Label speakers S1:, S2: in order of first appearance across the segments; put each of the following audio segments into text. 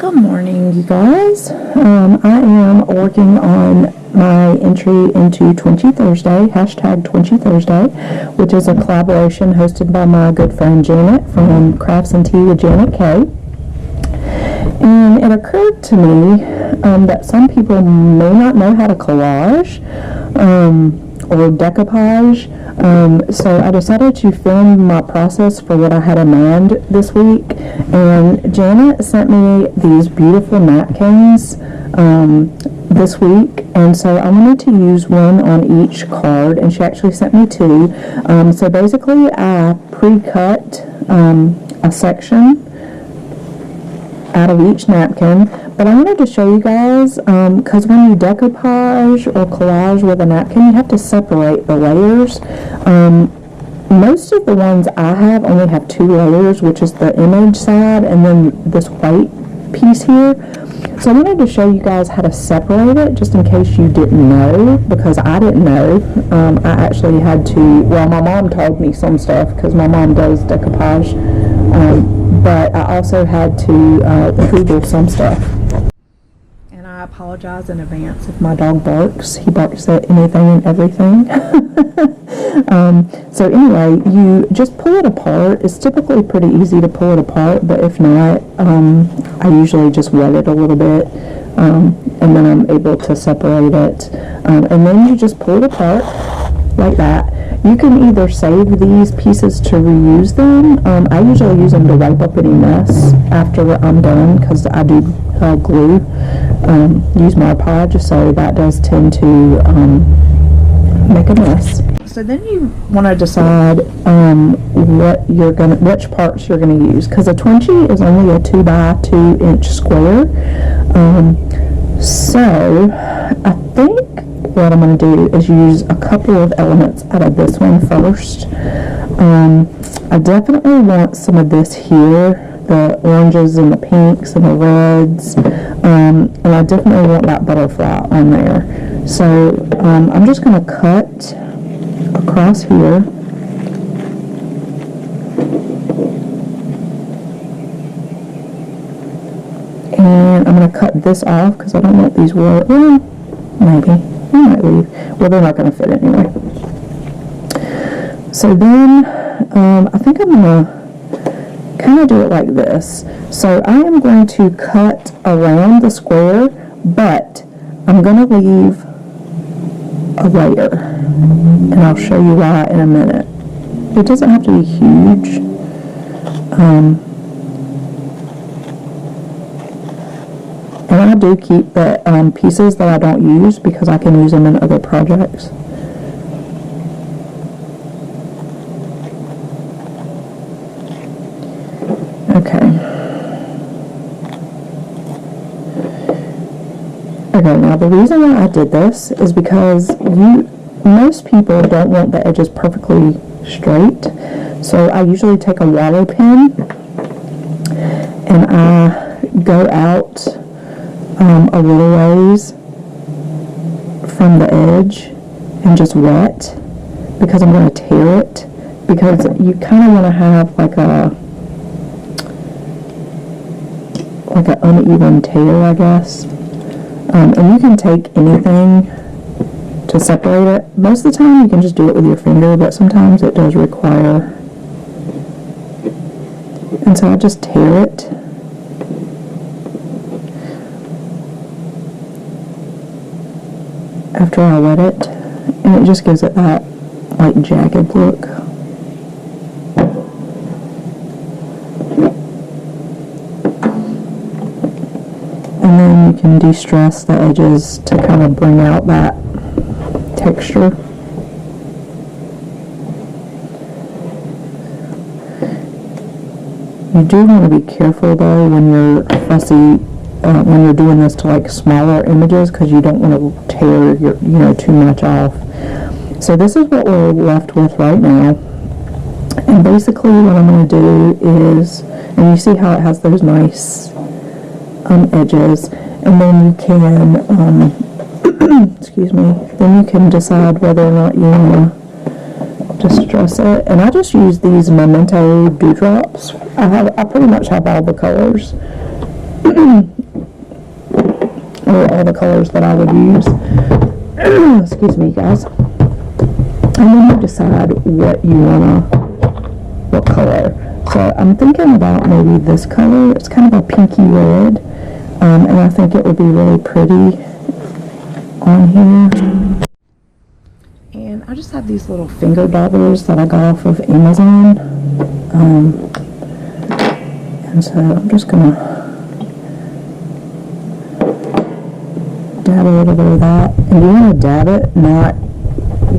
S1: Good morning, you guys. I am working on my entry into 20 Thursday, hashtag 20 Thursday, which is a collaboration hosted by my good friend Janet from Crafts and Tea with JanetKay. And it occurred to me that some people may not know how to collage or decoupage. So I decided to film my process for what I had in mind this week, and Janet sent me these beautiful napkins this week, and so I wanted to use one on each card, and she actually sent me two. So basically I pre-cut a section out of each napkin, but I wanted to show you guys because when you decoupage or collage with a napkin, you have to separate the layers. Most of the ones I have only have two layers, which is the image side and then this white piece here. So I wanted to show you guys how to separate it, just in case you didn't know, because I didn't know. I actually had to, well, my mom told me some stuff because my mom does decoupage, but I also had to Google some stuff. And I apologize in advance if my dog barks. He barks at anything and everything. So anyway, you just pull it apart. It's typically pretty easy to pull it apart, but if not, I usually just wet it a little bit, and then I'm able to separate it. And then you just pull it apart like that. You can either save these pieces to reuse them. I usually use them to wipe up any mess after I'm done, because I do glue, use Mod Podge, so that does tend to make a mess. So then you want to decide which parts you're gonna use, because a 20 is only a 2 by 2 inch square. So I think what I'm going to do is use a couple of elements out of this one first. I definitely want some of this here, the oranges and the pinks and the reds, and I definitely want that butterfly on there. So I'm just going to cut across here. And I'm going to cut this off because I don't want these well, maybe. I might leave. Well, they're not going to fit anyway. So then, I think I'm going to kind of do it like this. So I am going to cut around the square, but I'm going to leave a layer. And I'll show you why in a minute. It doesn't have to be huge. And I do keep the pieces that I don't use because I can use them in other projects. Okay. Okay, now the reason why I did this is because most people don't want the edges perfectly straight. So I usually take a water pen and I go out a little ways from the edge and just wet, because I'm going to tear it, because you kind of want to have like an uneven tear, I guess. And you can take anything to separate it. Most of the time you can just do it with your finger, but sometimes it does require, and so I just tear it. After I wet it, and it just gives it that like jagged look. And then you can de-stress the edges to kind of bring out that texture. You do want to be careful though when you're fussy, when you're doing this to like smaller images, because you don't want to tear your, too much off. So this is what we're left with right now. And basically what I'm going to do is, and you see how it has those nice edges, and then you can, excuse me, then you can decide whether or not you want to distress it. And I just use these Memento dewdrops. I pretty much have all the colors. or all the colors that I would use. Excuse me, guys. And then you decide what color. So I'm thinking about maybe this color. It's kind of a pinky red, and I think it would be really pretty on here. And I just have these little finger daubers that I got off of Amazon. And so I'm just gonna dab a little bit of that. And you want to dab it, not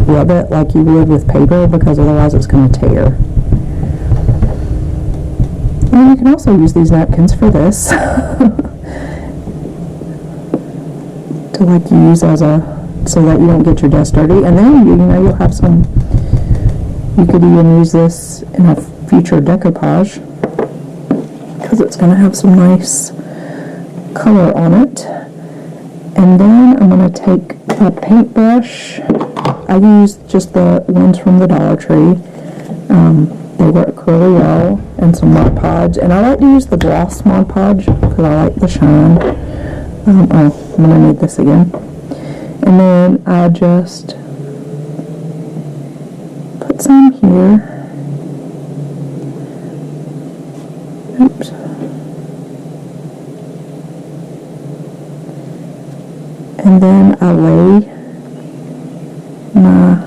S1: rub it like you would with paper, because otherwise it's going to tear. And you can also use these napkins for this. To like use as so that you don't get your desk dirty. And then you'll have some, you could even use this in a future decoupage, because it's going to have some nice color on it. And then I'm going to take a paintbrush. I use just the ones from the Dollar Tree. They work really well, and some Mod Podge. And I like to use the gloss Mod Podge because I like the shine. I'm going to need this again. And then I just put some here. Oops. And then I lay my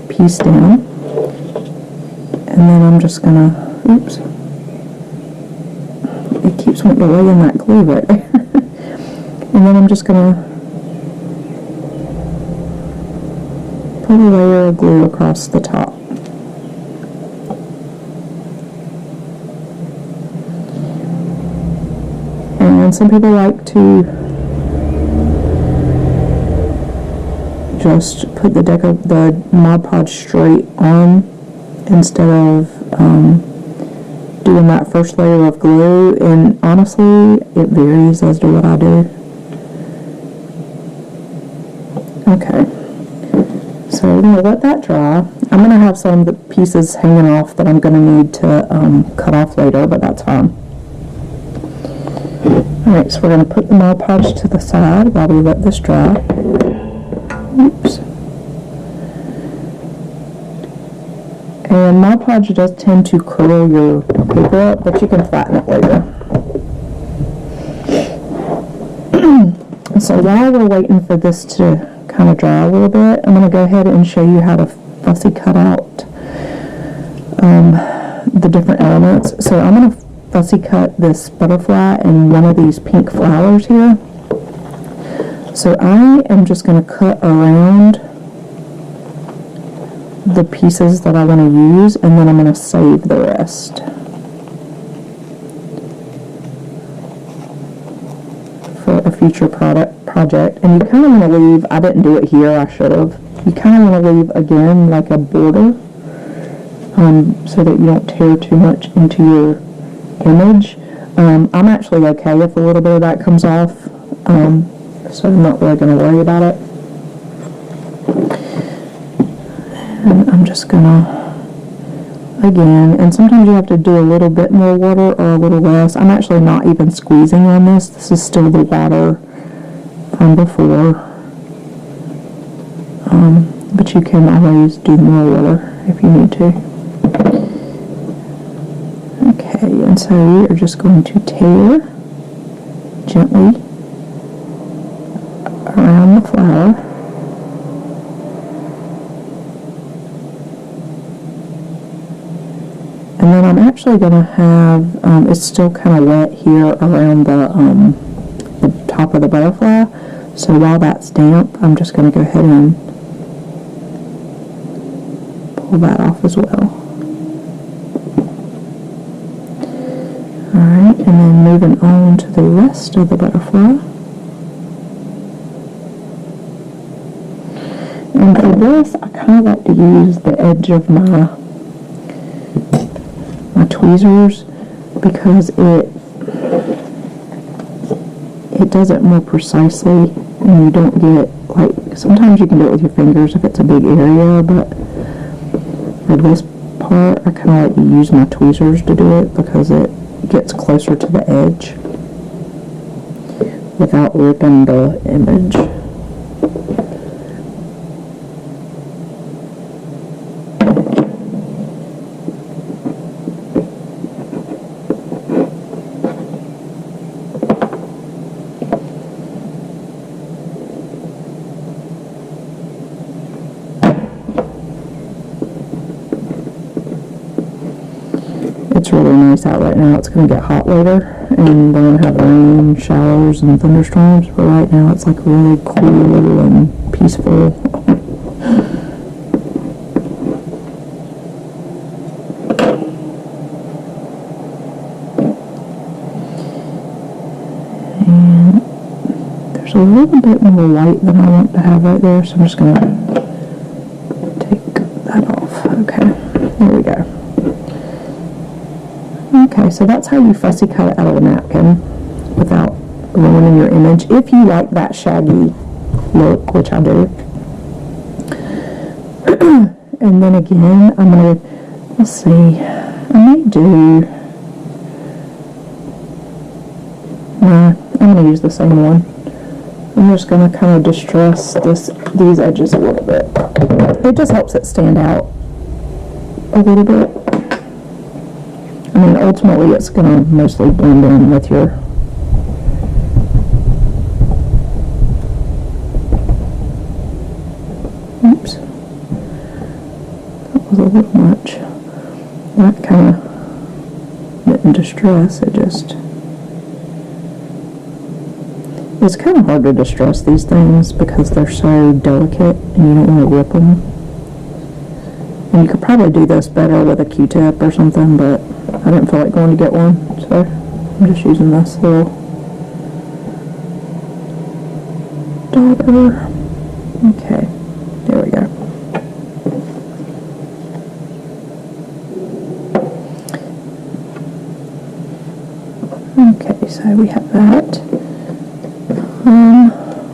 S1: piece down, and then I'm just gonna, oops, it keeps wanting to lay in that glue right there. And then I'm just gonna put a layer of glue across the top. And some people like to just put the Mod Podge straight on instead of doing that first layer of glue, and honestly it varies as to what I do. Okay, so we're going to let that dry. I'm going to have some of the pieces hanging off that I'm going to need to cut off later, but that's fine. Alright, so we're going to put the Mod Podge to the side while we let this dry. Oops. And Mod Podge does tend to curl your paper up, but you can flatten it later. So while we're waiting for this to kind of dry a little bit, I'm going to go ahead and show you how to fussy cut out the different elements. So I'm going to fussy cut this butterfly and one of these pink flowers here. So I am just going to cut around the pieces that I want to use, and then I'm going to save the rest for a future project. And you kind of want to leave, I didn't do it here, I should have, you kind of want to leave again like a border, so that you don't tear too much into your image. I'm actually okay if a little bit of that comes off, so I'm not really going to worry about it. And I'm just gonna, again, and sometimes you have to do a little bit more water or a little less. I'm actually not even squeezing on this. This is still the water from before. But you can always do more water if you need to. Okay, and so we are just going to tear gently around the flower. And then I'm actually going to have, it's still kind of wet here around the top of the butterfly. So while that's damp, I'm just going to go ahead and pull that off as well. Alright, and then moving on to the rest of the butterfly. And for this, I kind of like to use the edge of my tweezers, because it does it more precisely, and you don't get, like, sometimes you can do it with your fingers if it's a big area, but for this part I kind of like to use my tweezers to do it because it gets closer to the edge. without ripping the image. It's really nice out right now. It's going to get hot later, and we're going to have rain, showers, and thunderstorms, but right now it's like really cool and peaceful. And there's a little bit more light than I want to have right there, so I'm just going to take that off. Okay, there we go. Okay, so that's how you fussy cut it out of a napkin without ruining your image, if you like that shaggy look, which I do. And then again, I'm going to, let's see, I may do, nah, I'm going to use the same one. I'm just going to kind of distress these edges a little bit. It just helps it stand out a little bit. I mean, ultimately, it's going to mostly blend in with your oops. That was a little much. That kind of didn't distress, it just... It's kind of hard to distress these things because they're so delicate and you don't want to rip them. And you could probably do this better with a Q-tip or something, but I didn't feel like going to get one, so I'm just using this little dauber. Okay, there we go. Okay, so we have that.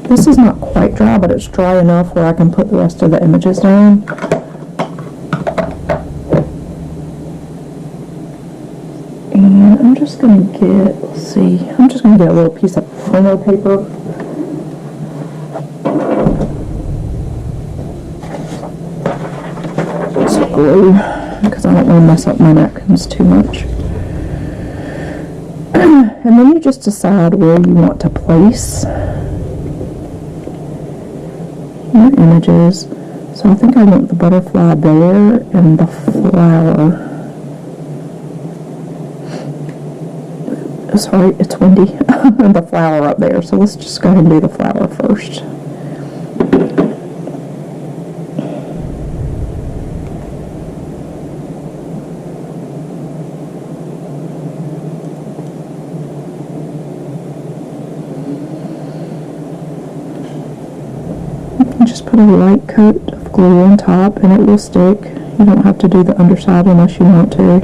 S1: This is not quite dry, but it's dry enough where I can put the rest of the images down. And I'm just going to get, let's see, I'm just going to get a little piece of photo paper. Just glue, because I don't want to mess up my napkins too much. And then you just decide where you want to place your images. So I think I want the butterfly there and the flower. Sorry, it's windy. And the flower up there. So let's just go ahead and do the flower first. Just put a light coat of glue on top and it will stick. You don't have to do the underside unless you want to.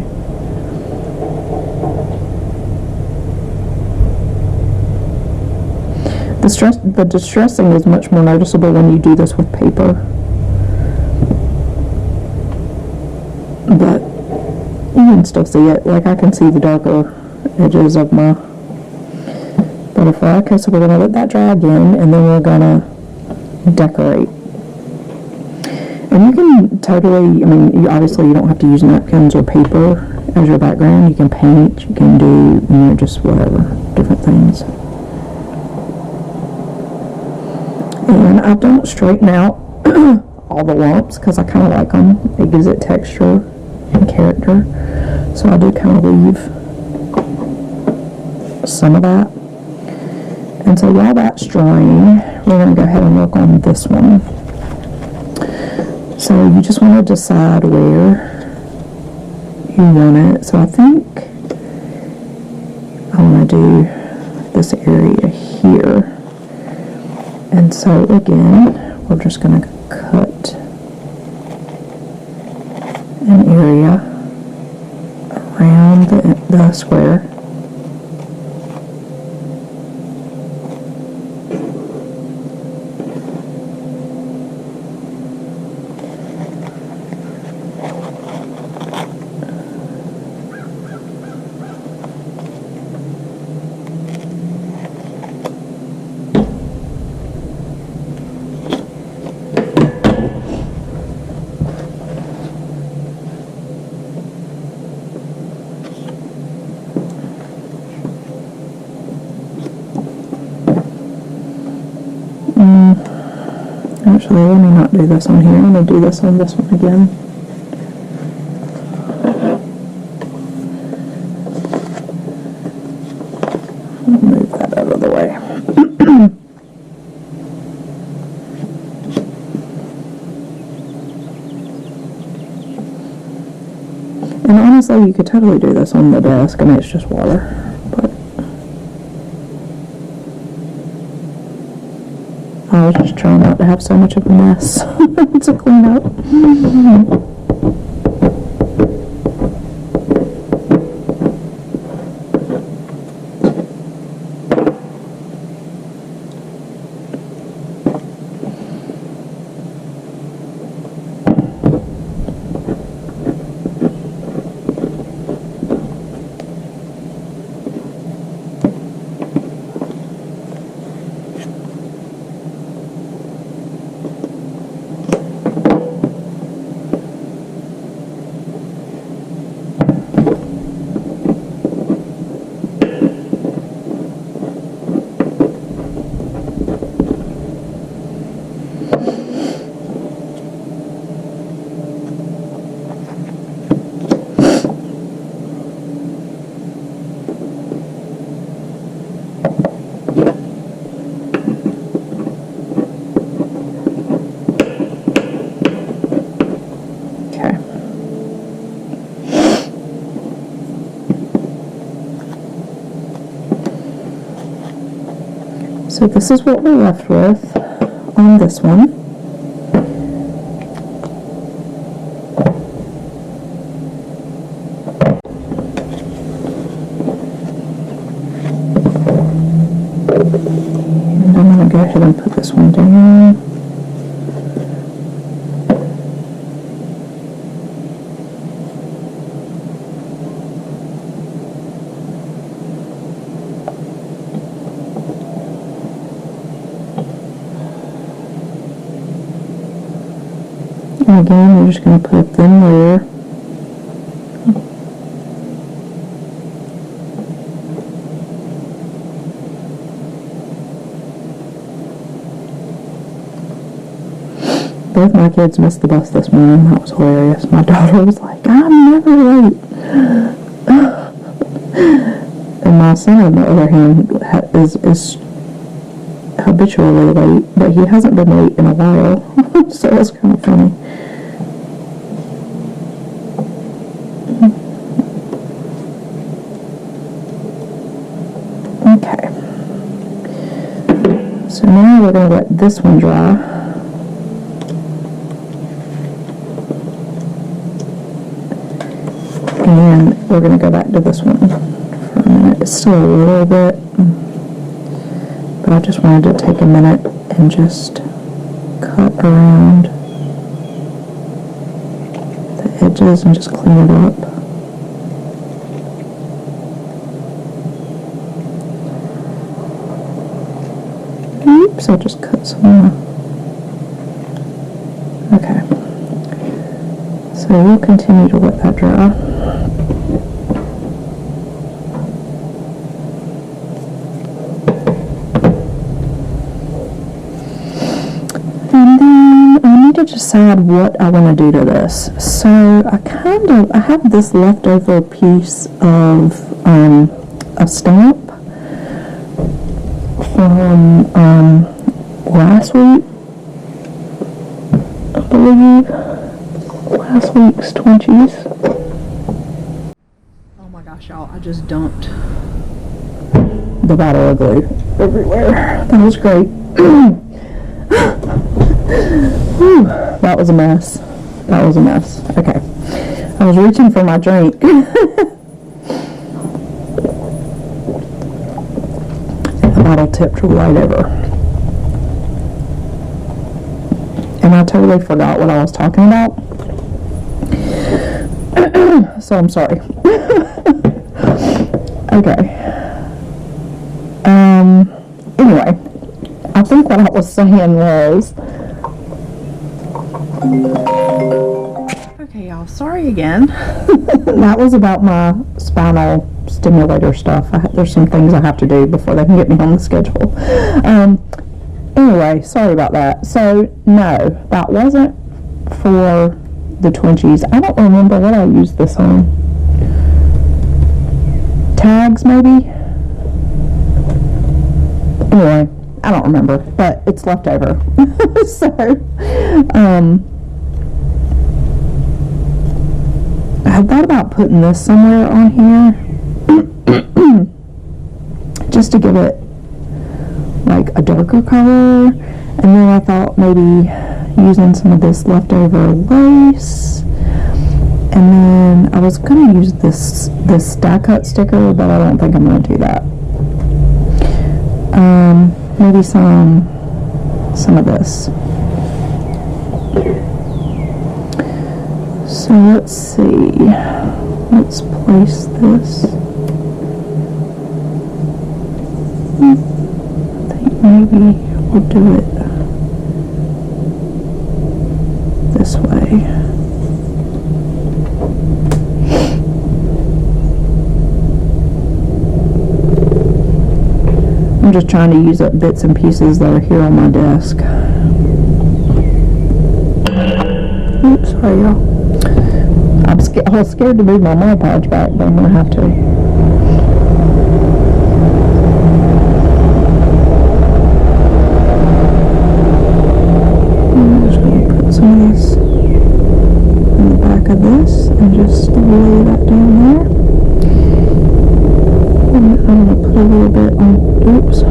S1: The distressing is much more noticeable when you do this with paper. But you can still see it. Like I can see the darker edges of my butterfly. Okay, so we're going to let that dry again and then we're going to decorate. And you can totally, I mean, you don't have to use napkins or paper as your background. You can paint, you can do, just whatever, different things. And I don't straighten out all the lumps because I kind of like them. It gives it texture and character. So I do kind of leave some of that. And so while that's drying, we're going to go ahead and work on this one. So you just want to decide where you want it. So I think I want to do this area here. And so again, we're just going to cut an area around the square. Actually, let me not do this on here. I'm going to do this on this one again. Move that out of the way. And honestly, you could totally do this on the desk. I mean, it's just water. But I was just trying not to have so much of a mess to clean up. So this is what we're left with on this one. And I'm going to go ahead and put this one down. And again, you're just going to put a thin layer. Both my kids missed the bus this morning. That was hilarious. My daughter was like, I'm never late. And my son, on the other hand, is habitually late, but he hasn't been late in a while. So it's kind of funny. Okay. So now we're going to let this one dry. And we're going to go back to this one for a minute. It's still a little bit, but I just wanted to take a minute and just cut around the edges and just clean it up. Oops, I just cut some. Okay. So we'll continue to let that dry. And then I need to decide what I want to do to this. So I have this leftover piece of a stamp from last week, I believe. Last week's 20s. Oh my gosh, y'all, I just dumped the bottle of glue everywhere. That was great. Whew, that was a mess. That was a mess. Okay. I was reaching for my drink. The bottle tipped right over. And I totally forgot what I was talking about. So I'm sorry. Okay. Anyway, I think what I was saying was... Okay, y'all, sorry again. That was about my spinal stimulator stuff. There's some things I have to do before they can get me on the schedule. Anyway, Okay, sorry about that. So, no, that wasn't for the Twinchies. I don't remember what I used this on. Tags, maybe? Anyway, I don't remember, but it's left over. So, I thought about putting this somewhere on here just to give it like a darker color, and then I thought maybe using some of this leftover lace, and then I was going to use this die cut sticker, but I don't think I'm going to do that. Maybe some of this. So let's see, let's place this. I think maybe we'll do it this way. I'm just trying to use up bits and pieces that are here on my desk. Oops, sorry y'all. I was scared to move my Mod Podge back, but I'm going to have to. I'm just going to put some of this in the back of this and just lay that down there. And I'm going to put a little bit on, oops. I'm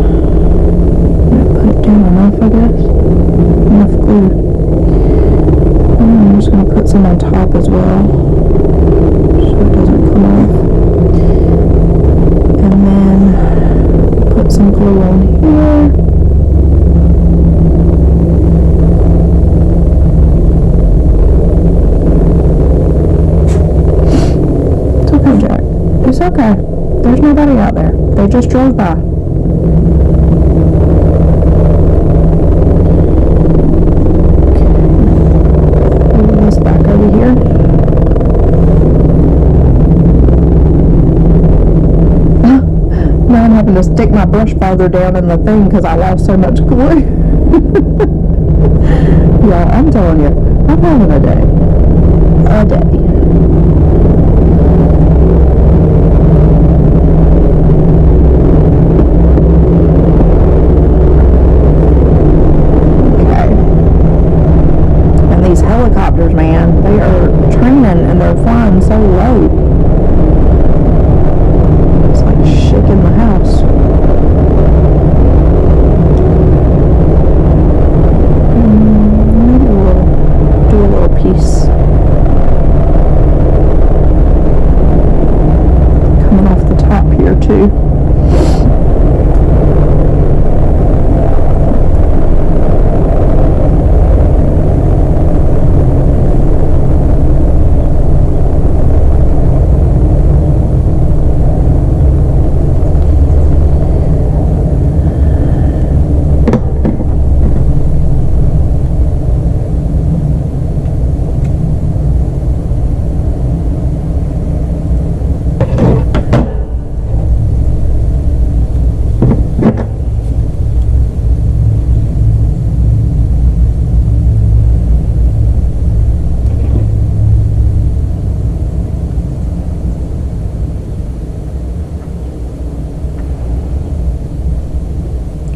S1: going to put it down enough, I guess. Enough glue. And I'm just going to put some on top as well, so it doesn't come off. And then put some glue on here. It's okay, Jack. It's okay. There's nobody out there. They just drove by. To stick my brush farther down in the thing because I lost so much glue. Y'all, I'm telling you, I'm having a day. A day. Okay. And these helicopters, man, they are training and they're flying so low. Shaking the house. Maybe we'll do a little piece coming off the top here too.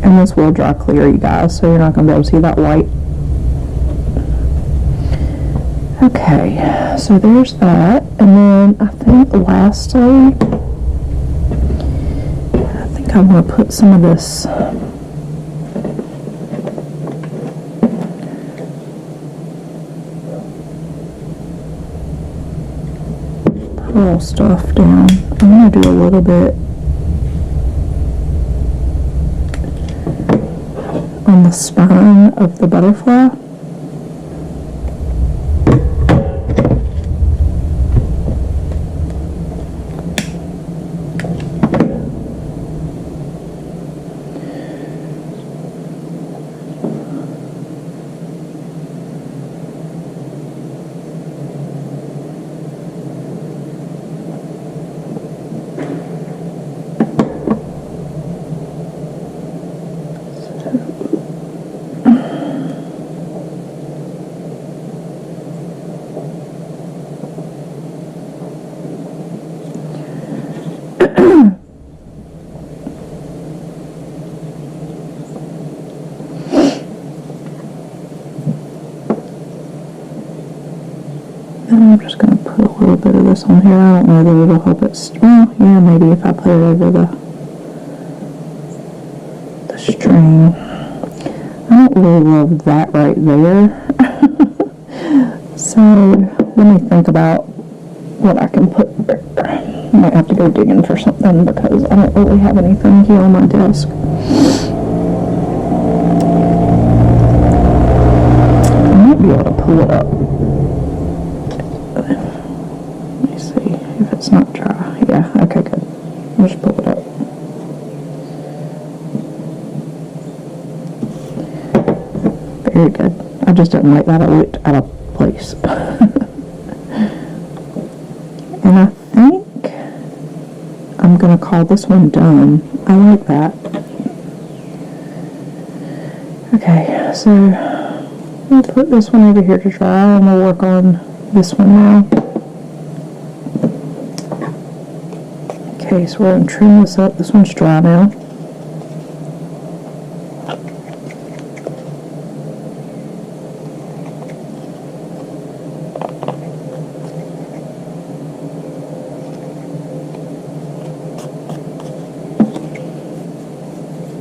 S1: And this will dry clear, you guys, so you're not going to be able to see that white. Okay, so there's that. And then I think lastly, I think I'm going to put some of this pearl stuff down. I'm going to do a little bit on the spine of the butterfly. I'm just going to put a little bit of this on here. I don't know that it'll help it. Well, yeah, maybe if I put it over the string. I don't really love that right there. So let me think about what I can put there. I might have to go digging for something because I don't really have anything here on my desk. I might be able to pull it up. Let me see if it's not dry. Yeah, okay, good. I'll just pull it up. Very good. I just didn't like that. I looked out of place. And I think I'm going to call this one done. I like that. Okay, so we'll put this one over here to dry, and we'll work on this one now. Okay, so we're going to trim this up. This one's dry now.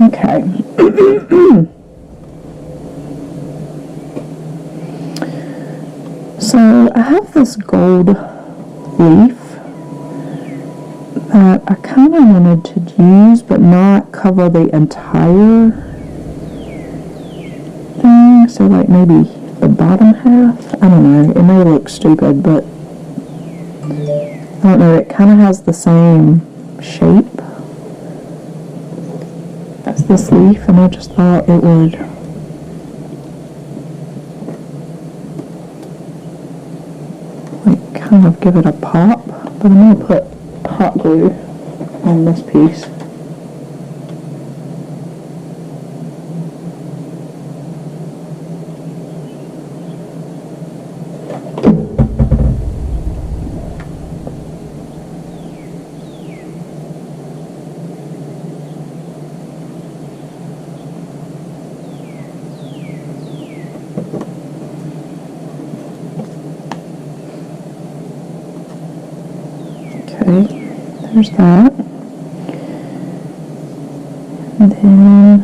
S1: Okay. So I have this gold leaf that I kind of wanted to use but not cover the entire thing. So like maybe the bottom half. I don't know. It may look stupid, but I don't know. It kind of has the same shape as this leaf, and I just thought it would like kind of give it a pop. But I'm going to put hot glue on this piece. Okay, there's that. And then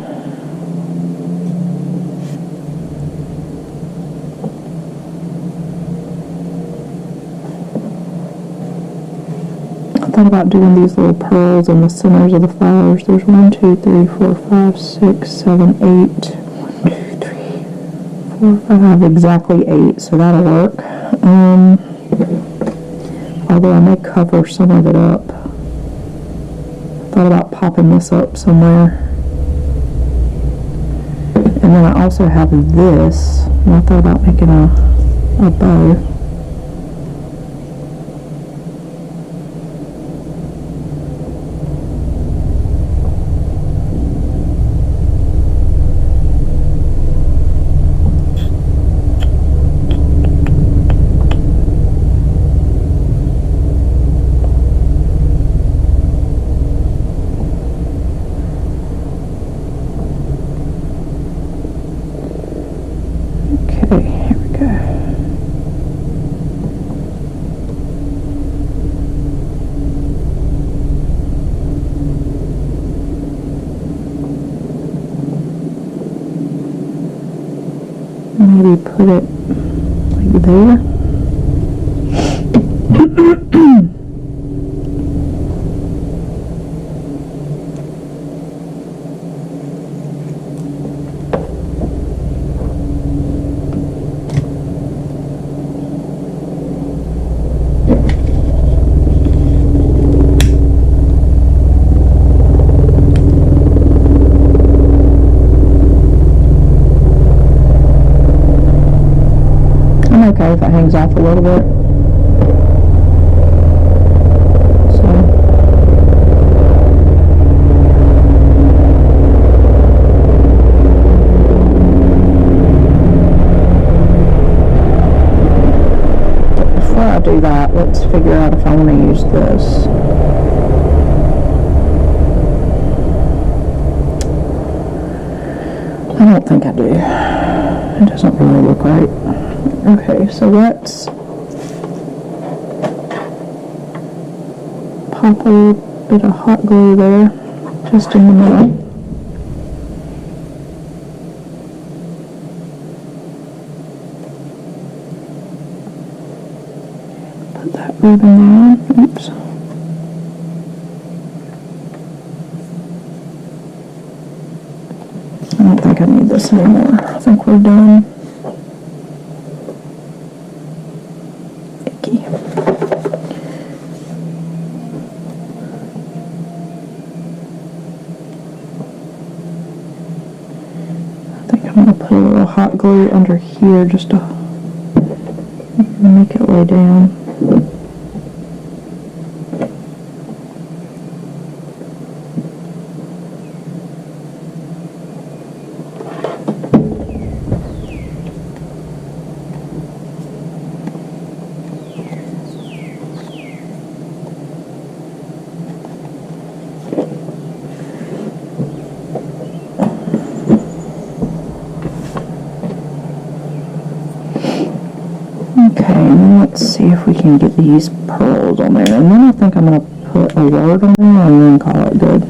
S1: I thought about doing these little pearls in the centers of the flowers. There's 1, 2, 3, 4, 5, 6, 7, 8. 1, 2, 3, 4, 5. Exactly 8, so that'll work. Although I may cover some of it up. Thought about popping this up somewhere. And then I also have this, and I thought about making a bow. Maybe put it like there. Okay, if it hangs off a little bit. So. But before I do that, let's figure out if I want to use this. I don't think I do. It doesn't really look right. Okay, so let's pop a little bit of hot glue there, just in the middle. Put that ribbon down. Oops. I don't think I need this anymore. I think we're done. Icky. I'm going to put a little hot glue under here just to make it lay down. Okay, and then let's see if we can get these pearls on there. And then I think I'm going to put a word on there and then call it good.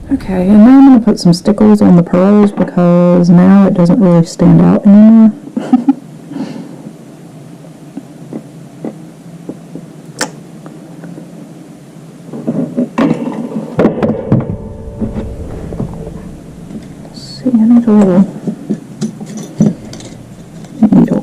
S1: Okay, and now I'm going to put some stickles on the pearls because now it doesn't really stand out anymore. Let's see, I need a little needle.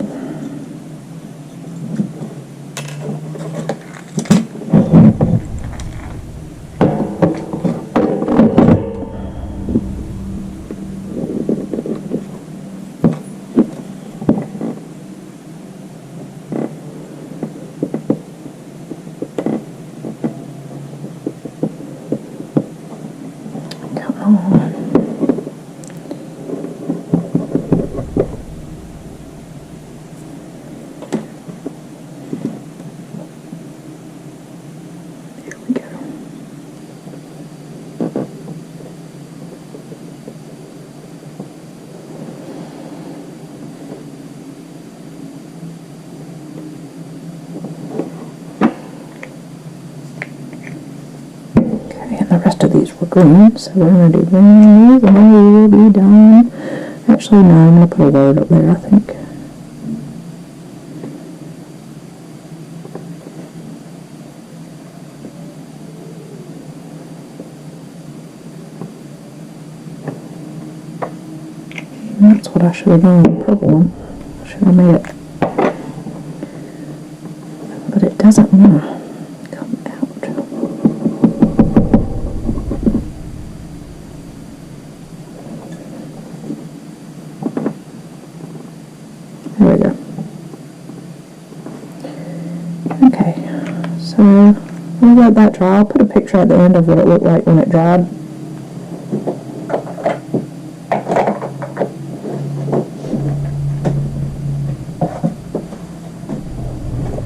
S1: The rest of these were green, so we're going to do green on these and then we will be done. Actually, no, I'm going to put a word up there, I think. And that's what I should have done with the purple one. I should have made it. But it doesn't want to come out. So we'll let that dry. I'll put a picture at the end of what it looked like when it dried.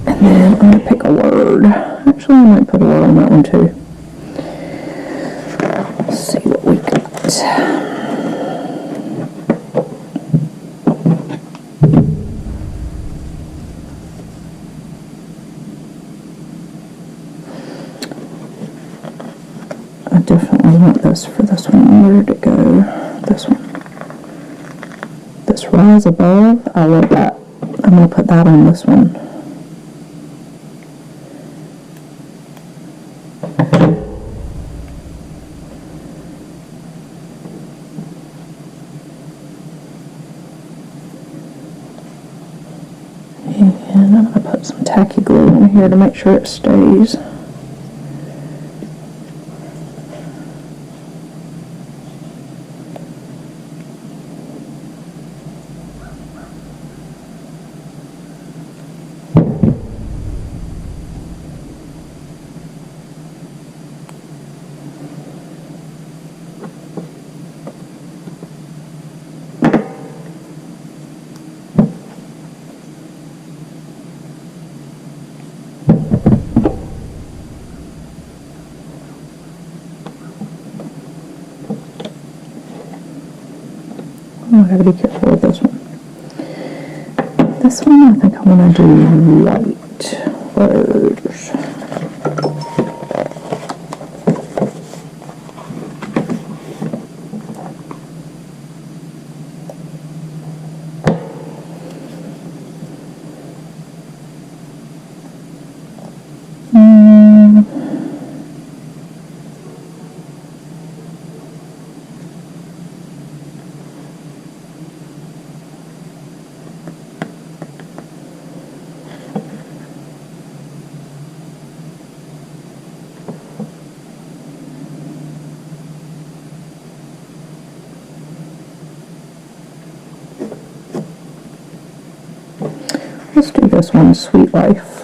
S1: And then I'm going to pick a word. Actually, I might put a word on that one too. Let's see what we got. I definitely want this for this one. Where did it go? This one. This rise above. I love that. I'm going to put that on this one. And I'm going to put some tacky glue on here to make sure it stays. Oh, I gotta be careful with this one. This one, I think I want to do white words. Let's do this one, Sweet Life.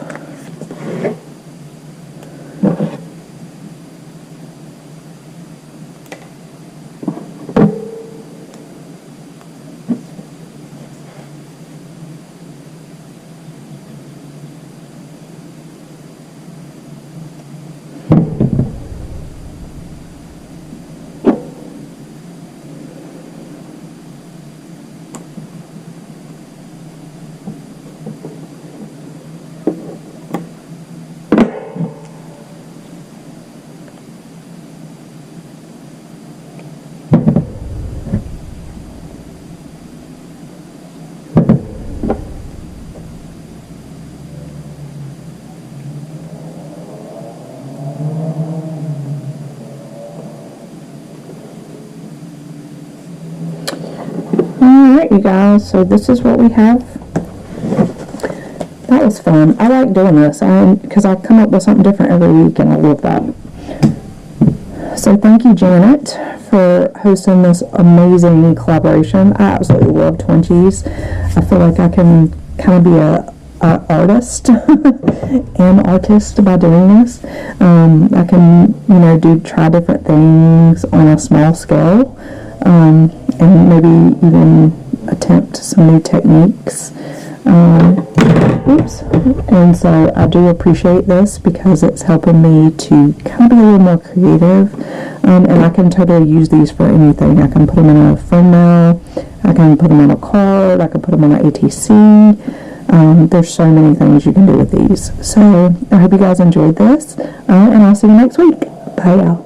S1: Alright, you guys, so this is what we have. That was fun. I like doing this because I come up with something different every week, and I love that. So thank you, Janet, for hosting this amazing collaboration. I absolutely love twinsies. I feel like I can kind of be an artist and artist by doing this. I can, try different things on a small scale, and maybe even attempt some new techniques. And so I do appreciate this because it's helping me to kind of be a little more creative, and I can totally use these for anything. I can put them in a phone mail, I can put them on a card, I can put them on an ATC. There's so many things you can do with these. So I hope you guys enjoyed this, and I'll see you next week. Bye, y'all.